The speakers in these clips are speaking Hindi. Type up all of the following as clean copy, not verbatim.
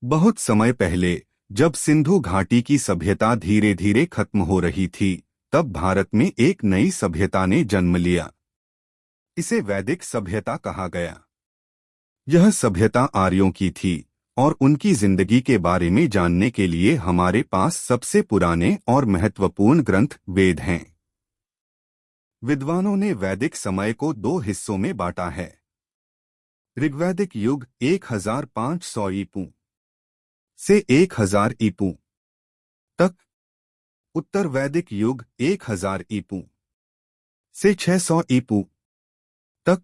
बहुत समय पहले, जब सिंधु घाटी की सभ्यता धीरे धीरे खत्म हो रही थी, तब भारत में एक नई सभ्यता ने जन्म लिया। इसे वैदिक सभ्यता कहा गया। यह सभ्यता आर्यों की थी और उनकी जिंदगी के बारे में जानने के लिए हमारे पास सबसे पुराने और महत्वपूर्ण ग्रंथ वेद हैं। विद्वानों ने वैदिक समय को दो हिस्सों में बांटा है। ऋग्वैदिक युग 1500 ईपू से 1000 ईपू तक, उत्तर वैदिक युग 1000 ईपू से 600 ईपू तक।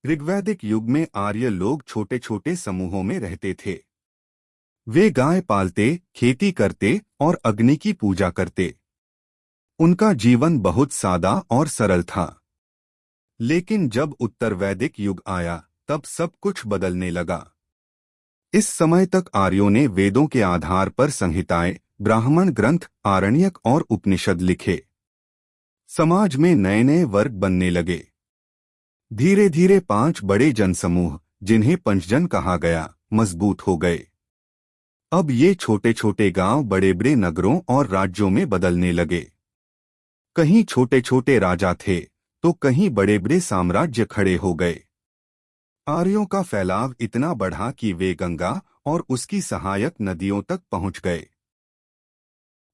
ऋग्वैदिक युग में आर्य लोग छोटे छोटे समूहों में रहते थे। वे गाय पालते, खेती करते और अग्नि की पूजा करते। उनका जीवन बहुत सादा और सरल था। लेकिन जब उत्तर वैदिक युग आया, तब सब कुछ बदलने लगा। इस समय तक आर्यों ने वेदों के आधार पर संहिताएं, ब्राह्मण ग्रंथ, आरण्यक और उपनिषद लिखे। समाज में नए नए वर्ग बनने लगे। धीरे धीरे 5 बड़े जनसमूह, जिन्हें पंचजन कहा गया, मजबूत हो गए। अब ये छोटे छोटे गांव बड़े बड़े नगरों और राज्यों में बदलने लगे। कहीं छोटे छोटे राजा थे, तो कहीं बड़े बड़े साम्राज्य खड़े हो गए। आर्यों का फैलाव इतना बढ़ा कि वे गंगा और उसकी सहायक नदियों तक पहुंच गए।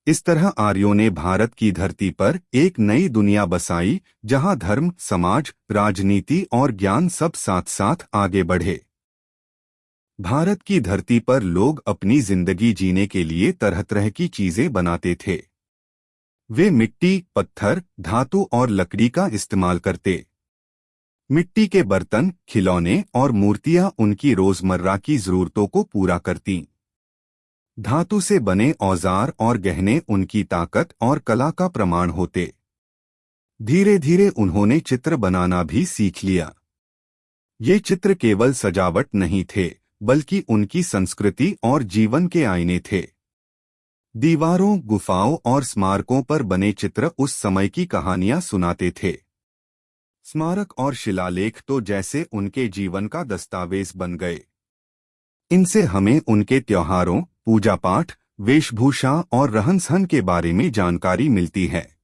इस तरह आर्यों ने भारत की धरती पर एक नई दुनिया बसाई, जहां धर्म, समाज, राजनीति और ज्ञान सब साथ साथ आगे बढ़े। भारत की धरती पर लोग अपनी जिंदगी जीने के लिए तरह तरह की चीजें बनाते थे। वे मिट्टी, पत्थर, धातु और लकड़ी का इस्तेमाल करते। मिट्टी के बर्तन, खिलौने और मूर्तियां उनकी रोजमर्रा की जरूरतों को पूरा करतीं। धातु से बने औजार और गहने उनकी ताकत और कला का प्रमाण होते। धीरे धीरे उन्होंने चित्र बनाना भी सीख लिया। ये चित्र केवल सजावट नहीं थे, बल्कि उनकी संस्कृति और जीवन के आईने थे। दीवारों, गुफाओं और स्मारकों पर बने चित्र उस समय की कहानियां सुनाते थे। स्मारक और शिलालेख तो जैसे उनके जीवन का दस्तावेज बन गए। इनसे हमें उनके त्योहारों, पूजा पाठ, वेशभूषा और रहन सहन के बारे में जानकारी मिलती है।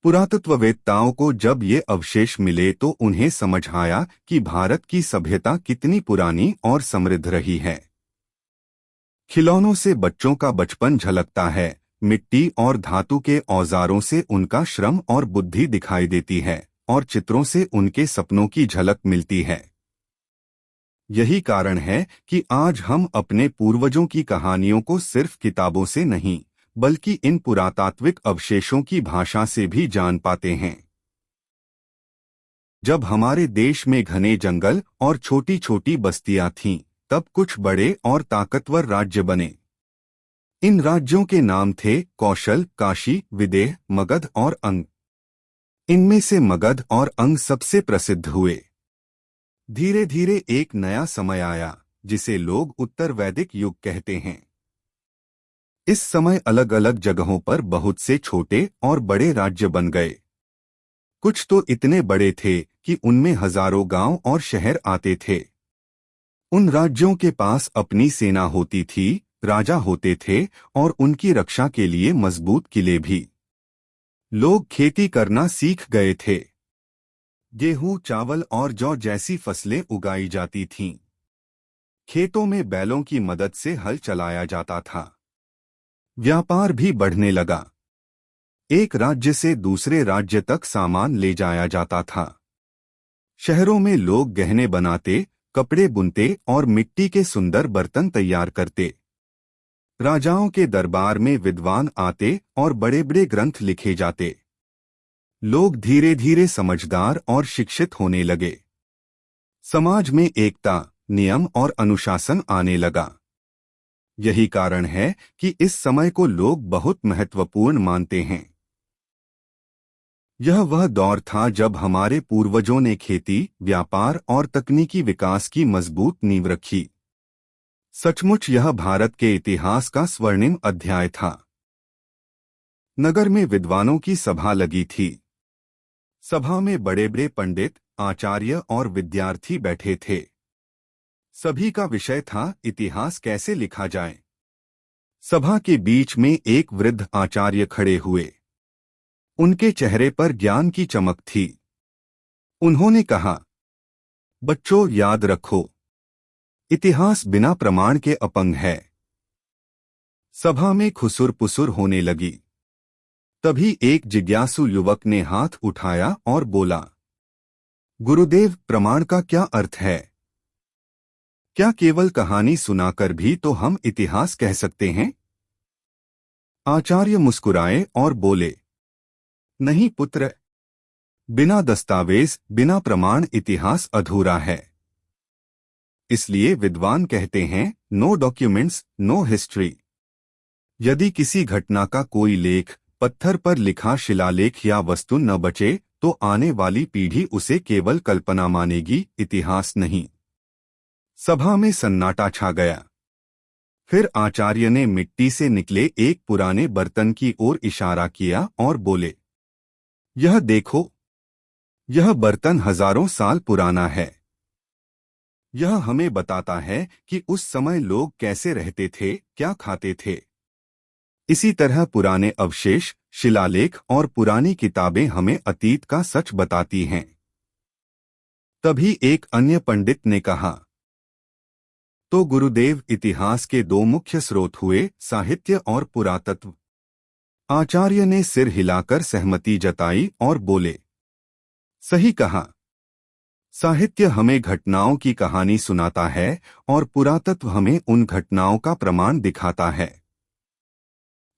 पुरातत्ववेत्ताओं को जब ये अवशेष मिले तो उन्हें समझ आया कि भारत की सभ्यता कितनी पुरानी और समृद्ध रही है। खिलौनों से बच्चों का बचपन झलकता है। मिट्टी और धातु के औजारों से उनका श्रम और बुद्धि दिखाई देती है, और चित्रों से उनके सपनों की झलक मिलती है। यही कारण है कि आज हम अपने पूर्वजों की कहानियों को सिर्फ किताबों से नहीं, बल्कि इन पुरातात्विक अवशेषों की भाषा से भी जान पाते हैं। जब हमारे देश में घने जंगल और छोटी छोटी बस्तियां थीं, तब कुछ बड़े और ताकतवर राज्य बने। इन राज्यों के नाम थे कौशल, काशी, विदेह, मगध और अंग। इनमें से मगध और अंग सबसे प्रसिद्ध हुए। धीरे धीरे एक नया समय आया, जिसे लोग उत्तर वैदिक युग कहते हैं। इस समय अलग अलग जगहों पर बहुत से छोटे और बड़े राज्य बन गए। कुछ तो इतने बड़े थे कि उनमें हजारों गांव और शहर आते थे। उन राज्यों के पास अपनी सेना होती थी, राजा होते थे और उनकी रक्षा के लिए मजबूत किले भी। लोग खेती करना सीख गए थे। गेहूं, चावल और जौ जैसी फसलें उगाई जाती थीं। खेतों में बैलों की मदद से हल चलाया जाता था। व्यापार भी बढ़ने लगा। एक राज्य से दूसरे राज्य तक सामान ले जाया जाता था। शहरों में लोग गहने बनाते, कपड़े बुनते और मिट्टी के सुंदर बर्तन तैयार करते। राजाओं के दरबार में विद्वान आते और बड़े बड़े ग्रंथ लिखे जाते। लोग धीरे धीरे समझदार और शिक्षित होने लगे। समाज में एकता, नियम और अनुशासन आने लगा। यही कारण है कि इस समय को लोग बहुत महत्वपूर्ण मानते हैं। यह वह दौर था जब हमारे पूर्वजों ने खेती, व्यापार और तकनीकी विकास की मजबूत नींव रखी। सचमुच यह भारत के इतिहास का स्वर्णिम अध्याय था। नगर में विद्वानों की सभा लगी थी। सभा में बड़े बड़े पंडित, आचार्य और विद्यार्थी बैठे थे। सभी का विषय था इतिहास कैसे लिखा जाए। सभा के बीच में एक वृद्ध आचार्य खड़े हुए। उनके चेहरे पर ज्ञान की चमक थी। उन्होंने कहा, बच्चों याद रखो, इतिहास बिना प्रमाण के अपंग है। सभा में खुसुर पुसुर होने लगी। तभी एक जिज्ञासु युवक ने हाथ उठाया और बोला, गुरुदेव, प्रमाण का क्या अर्थ है? क्या केवल कहानी सुनाकर भी तो हम इतिहास कह सकते हैं? आचार्य मुस्कुराए और बोले, नहीं पुत्र, बिना दस्तावेज, बिना प्रमाण इतिहास अधूरा है। इसलिए विद्वान कहते हैं, नो डॉक्यूमेंट्स, नो हिस्ट्री। यदि किसी घटना का कोई लेख, पत्थर पर लिखा शिलालेख या वस्तु न बचे, तो आने वाली पीढ़ी उसे केवल कल्पना मानेगी, इतिहास नहीं। सभा में सन्नाटा छा गया। फिर आचार्य ने मिट्टी से निकले एक पुराने बर्तन की ओर इशारा किया और बोले, यह देखो, यह बर्तन हजारों साल पुराना है। यह हमें बताता है कि उस समय लोग कैसे रहते थे, क्या खाते थे। इसी तरह पुराने अवशेष, शिलालेख और पुरानी किताबें हमें अतीत का सच बताती हैं। तभी एक अन्य पंडित ने कहा, तो गुरुदेव, इतिहास के दो मुख्य स्रोत हुए, साहित्य और पुरातत्व। आचार्य ने सिर हिलाकर सहमति जताई और बोले, सही कहा। साहित्य हमें घटनाओं की कहानी सुनाता है और पुरातत्व हमें उन घटनाओं का प्रमाण दिखाता है।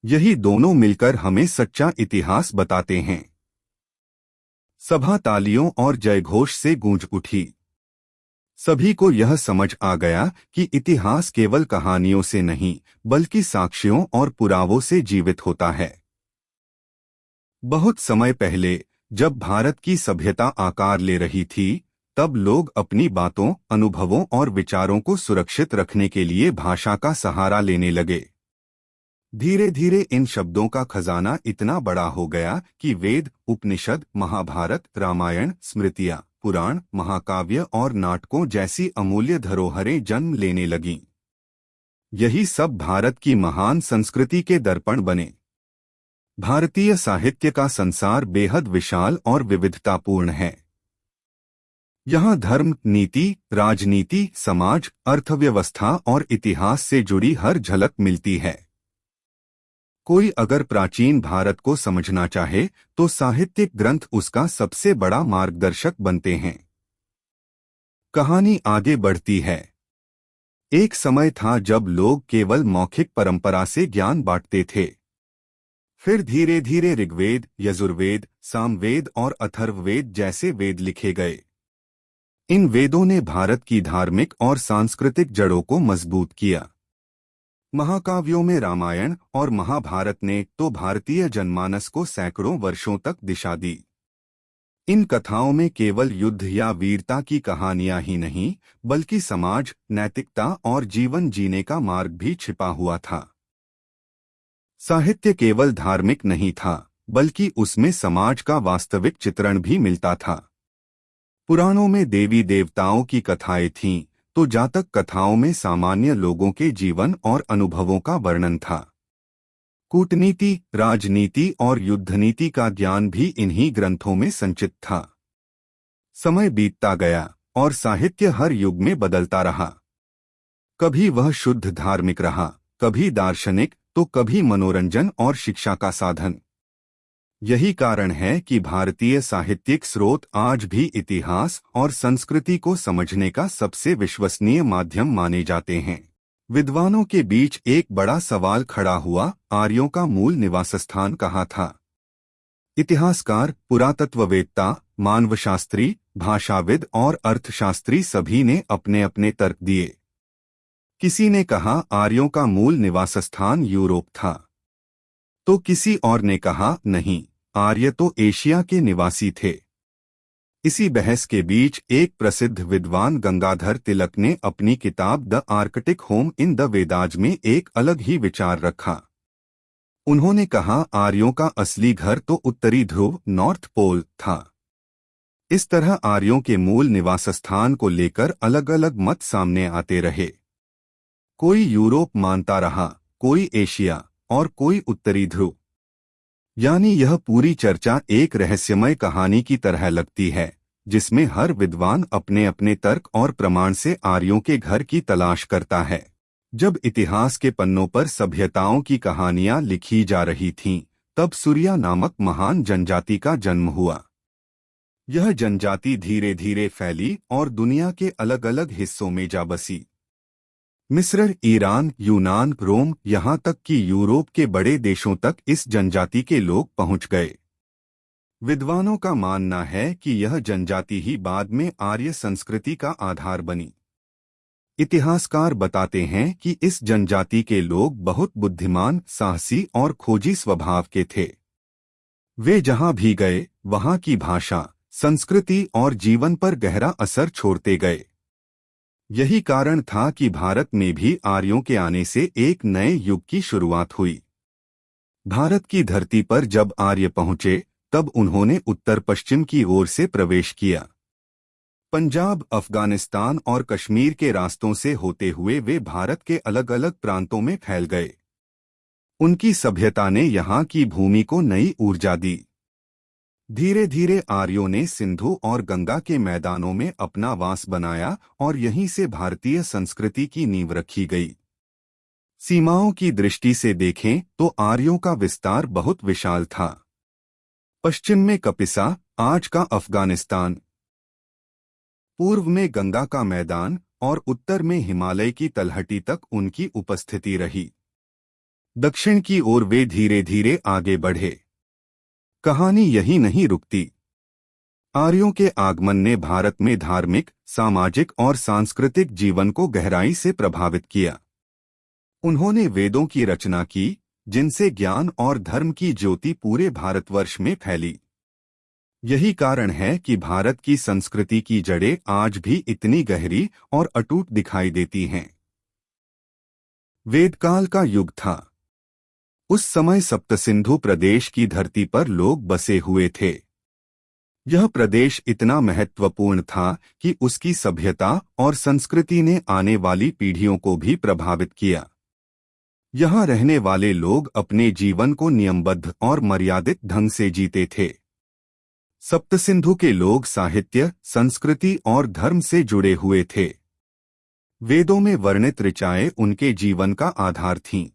यही दोनों मिलकर हमें सच्चा इतिहास बताते हैं। सभा तालियों और जयघोष से गूंज उठी। सभी को यह समझ आ गया कि इतिहास केवल कहानियों से नहीं, बल्कि साक्ष्यों और पुरावों से जीवित होता है। बहुत समय पहले, जब भारत की सभ्यता आकार ले रही थी, तब लोग अपनी बातों, अनुभवों और विचारों को सुरक्षित रखने के लिए भाषा का सहारा लेने लगे। धीरे धीरे इन शब्दों का खजाना इतना बड़ा हो गया कि वेद, उपनिषद, महाभारत, रामायण, स्मृतियां, पुराण, महाकाव्य और नाटकों जैसी अमूल्य धरोहरें जन्म लेने लगीं। यही सब भारत की महान संस्कृति के दर्पण बने। भारतीय साहित्य का संसार बेहद विशाल और विविधतापूर्ण है। यहाँ धर्म, नीति, राजनीति, समाज, अर्थव्यवस्था और इतिहास से जुड़ी हर झलक मिलती है। कोई अगर प्राचीन भारत को समझना चाहे, तो साहित्यिक ग्रंथ उसका सबसे बड़ा मार्गदर्शक बनते हैं। कहानी आगे बढ़ती है। एक समय था जब लोग केवल मौखिक परंपरा से ज्ञान बांटते थे। फिर धीरे धीरे ऋग्वेद, यजुर्वेद, सामवेद और अथर्ववेद जैसे वेद लिखे गए। इन वेदों ने भारत की धार्मिक और सांस्कृतिक जड़ों को मजबूत किया। महाकाव्यों में रामायण और महाभारत ने तो भारतीय जनमानस को सैकड़ों वर्षों तक दिशा दी। इन कथाओं में केवल युद्ध या वीरता की कहानियां ही नहीं, बल्कि समाज, नैतिकता और जीवन जीने का मार्ग भी छिपा हुआ था। साहित्य केवल धार्मिक नहीं था, बल्कि उसमें समाज का वास्तविक चित्रण भी मिलता था। पुराणों में देवी देवताओं की कथाएं थीं, तो जातक कथाओं में सामान्य लोगों के जीवन और अनुभवों का वर्णन था। कूटनीति, राजनीति और युद्धनीति का ज्ञान भी इन्हीं ग्रंथों में संचित था। समय बीतता गया और साहित्य हर युग में बदलता रहा। कभी वह शुद्ध धार्मिक रहा, कभी दार्शनिक, तो कभी मनोरंजन और शिक्षा का साधन। यही कारण है कि भारतीय साहित्यिक स्रोत आज भी इतिहास और संस्कृति को समझने का सबसे विश्वसनीय माध्यम माने जाते हैं। विद्वानों के बीच एक बड़ा सवाल खड़ा हुआ, आर्यों का मूल निवास स्थान कहाँ था? इतिहासकार, पुरातत्ववेत्ता, मानवशास्त्री, भाषाविद और अर्थशास्त्री सभी ने अपने अपने तर्क दिए। किसी ने कहा आर्यों का मूल निवास स्थान यूरोप था, तो किसी और ने कहा नहीं, आर्य तो एशिया के निवासी थे। इसी बहस के बीच एक प्रसिद्ध विद्वान गंगाधर तिलक ने अपनी किताब the Arctic home in the Vedas में एक अलग ही विचार रखा। उन्होंने कहा आर्यों का असली घर तो उत्तरी ध्रुव, नॉर्थ पोल था। इस तरह आर्यों के मूल निवास स्थान को लेकर अलग अलग मत सामने आते रहे। कोई यूरोप मानता रहा, कोई एशिया और कोई उत्तरी ध्रुव। यानी यह पूरी चर्चा एक रहस्यमय कहानी की तरह लगती है, जिसमें हर विद्वान अपने अपने तर्क और प्रमाण से आर्यों के घर की तलाश करता है। जब इतिहास के पन्नों पर सभ्यताओं की कहानियां लिखी जा रही थीं, तब सूर्या नामक महान जनजाति का जन्म हुआ। यह जनजाति धीरे धीरे फैली और दुनिया के अलग अलग हिस्सों में जा बसी। मिस्र, ईरान, यूनान, रोम, यहाँ तक कि यूरोप के बड़े देशों तक इस जनजाति के लोग पहुंच गए। विद्वानों का मानना है कि यह जनजाति ही बाद में आर्य संस्कृति का आधार बनी। इतिहासकार बताते हैं कि इस जनजाति के लोग बहुत बुद्धिमान, साहसी और खोजी स्वभाव के थे। वे जहां भी गए, वहां की भाषा, संस्कृति और जीवन पर गहरा असर छोड़ते गए। यही कारण था कि भारत में भी आर्यों के आने से एक नए युग की शुरुआत हुई। भारत की धरती पर जब आर्य पहुंचे, तब उन्होंने उत्तर पश्चिम की ओर से प्रवेश किया। पंजाब, अफगानिस्तान और कश्मीर के रास्तों से होते हुए वे भारत के अलग अलग प्रांतों में फैल गए। उनकी सभ्यता ने यहाँ की भूमि को नई ऊर्जा दी। धीरे धीरे आर्यों ने सिंधु और गंगा के मैदानों में अपना वास बनाया और यहीं से भारतीय संस्कृति की नींव रखी गई। सीमाओं की दृष्टि से देखें तो आर्यों का विस्तार बहुत विशाल था। पश्चिम में कपिसा, आज का अफगानिस्तान, पूर्व में गंगा का मैदान और उत्तर में हिमालय की तलहटी तक उनकी उपस्थिति रही। दक्षिण की ओर वे धीरे धीरे आगे बढ़े। कहानी यही नहीं रुकती। आर्यों के आगमन ने भारत में धार्मिक, सामाजिक और सांस्कृतिक जीवन को गहराई से प्रभावित किया। उन्होंने वेदों की रचना की, जिनसे ज्ञान और धर्म की ज्योति पूरे भारतवर्ष में फैली। यही कारण है कि भारत की संस्कृति की जड़ें आज भी इतनी गहरी और अटूट दिखाई देती हैं। वेदकाल का युग था। उस समय सप्तसिंधु प्रदेश की धरती पर लोग बसे हुए थे। यह प्रदेश इतना महत्वपूर्ण था कि उसकी सभ्यता और संस्कृति ने आने वाली पीढ़ियों को भी प्रभावित किया। यहाँ रहने वाले लोग अपने जीवन को नियमबद्ध और मर्यादित ढंग से जीते थे। सप्तसिंधु के लोग साहित्य, संस्कृति और धर्म से जुड़े हुए थे। वेदों में वर्णित ऋचाएं उनके जीवन का आधार थीं।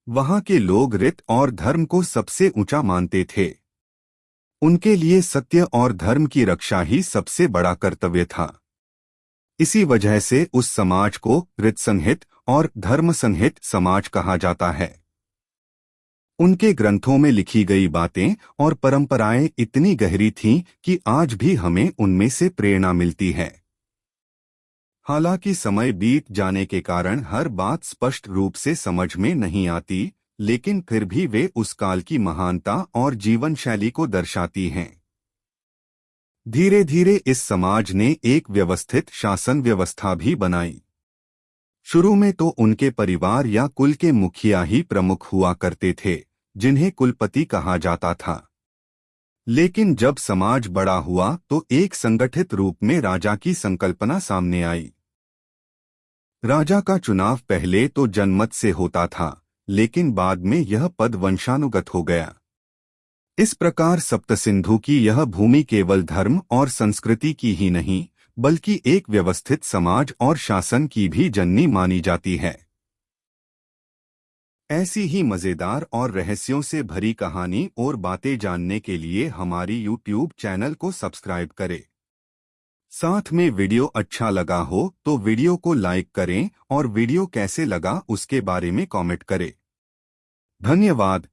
वहाँ के लोग रीत और धर्म को सबसे ऊंचा मानते थे। उनके लिए सत्य और धर्म की रक्षा ही सबसे बड़ा कर्तव्य था। इसी वजह से उस समाज को ऋत संहित और धर्म संहित समाज कहा जाता है। उनके ग्रंथों में लिखी गई बातें और परंपराएं इतनी गहरी थीं कि आज भी हमें उनमें से प्रेरणा मिलती है। हालांकि समय बीत जाने के कारण हर बात स्पष्ट रूप से समझ में नहीं आती, लेकिन फिर भी वे उस काल की महानता और जीवन शैली को दर्शाती हैं। धीरे धीरे इस समाज ने एक व्यवस्थित शासन व्यवस्था भी बनाई। शुरू में तो उनके परिवार या कुल के मुखिया ही प्रमुख हुआ करते थे, जिन्हें कुलपति कहा जाता था। लेकिन जब समाज बड़ा हुआ तो एक संगठित रूप में राजा की संकल्पना सामने आई। राजा का चुनाव पहले तो जनमत से होता था, लेकिन बाद में यह पद वंशानुगत हो गया। इस प्रकार सप्तसिंधु की यह भूमि केवल धर्म और संस्कृति की ही नहीं, बल्कि एक व्यवस्थित समाज और शासन की भी जननी मानी जाती है। ऐसी ही मजेदार और रहस्यों से भरी कहानी और बातें जानने के लिए हमारी YouTube चैनल को सब्सक्राइब करें। साथ में वीडियो अच्छा लगा हो तो वीडियो को लाइक करें और वीडियो कैसे लगा उसके बारे में कमेंट करें। धन्यवाद।